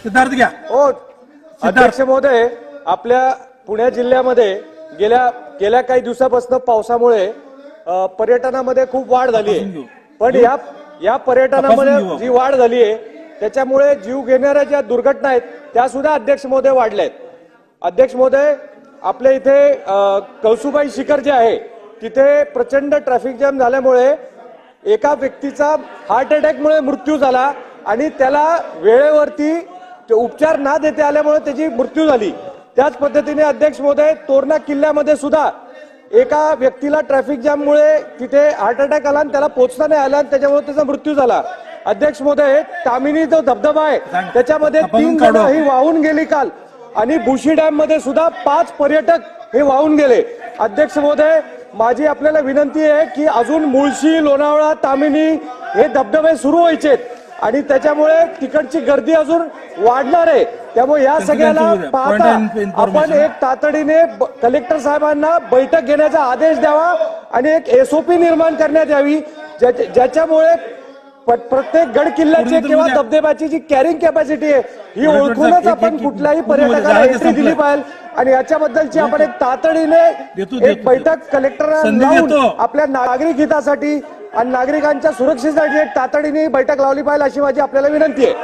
सिद्धार्थ घ्या. हो अध्यक्ष महोदय, आपल्या पुणे जिल्ह्यामध्ये गेल्या काही दिवसापासून पावसामुळे पर्यटनामध्ये खूप वाढ झाली आहे. पण या पर्यटनामध्ये जी वाढ झाली आहे त्याच्यामुळे जीव घेणाऱ्या ज्या दुर्घटना आहेत त्या सुद्धा अध्यक्ष महोदय वाढल्या आहेत. अध्यक्ष महोदय, आपल्या इथे कळसुबाई शिखर जे आहे तिथे प्रचंड ट्रॅफिक जॅम झाल्यामुळे एका व्यक्तीचा हार्ट अटॅकमुळे मृत्यू झाला आणि त्याला वेळेवरती उपचार न देता आल्यामुळे त्याची मृत्यू झाली. त्याच पद्धतीने अध्यक्ष महोदय, तोरणा किल्ल्यामध्ये सुद्धा एका व्यक्तीला ट्रॅफिक जॅममुळे तिथे हार्ट अटॅक आला आणि त्याला पोहोचता नाही आला आणि त्याच्यामुळे त्याचा मृत्यू झाला. अध्यक्ष महोदय, तामिनी जो धबधबा आहे त्याच्यामध्ये 3 जण ही वाहून गेली काल आणि बुशी डॅम मध्ये सुद्धा 5 पर्यटक हे वाहून गेले. अध्यक्ष महोदय, माझी आपल्याला विनंती आहे की अजून मुळशी, लोणावळा, तामिनी हे धबधबे सुरू व्हायचे आणि त्याच्यामुळे तिकडची गर्दी अजून वाढणार आहे. त्यामुळे या सगळ्याला पाहता आपण एक तातडीने कलेक्टर साहेबांना बैठक घेण्याचा आदेश द्यावा आणि एक एसओपी निर्माण करण्यात यावी ज्याच्यामुळे प्रत्येक गड किल्ल्याची किंवा धबधब्याची जी कॅरिंग कॅपॅसिटी आहे ही ओळखूनच आपण कुठल्याही पर्यटकाला एंट्री दिली पाहिजे आणि याच्याबद्दलची आपण एक तातडीने एक बैठक कलेक्टरांना लावून आपल्या नागरिक हितासाठी आणि नागरिकांच्या सुरक्षेसाठी एक तातडीने बैठक लावली पाहिजे अशी माझी आपल्याला विनंती आहे.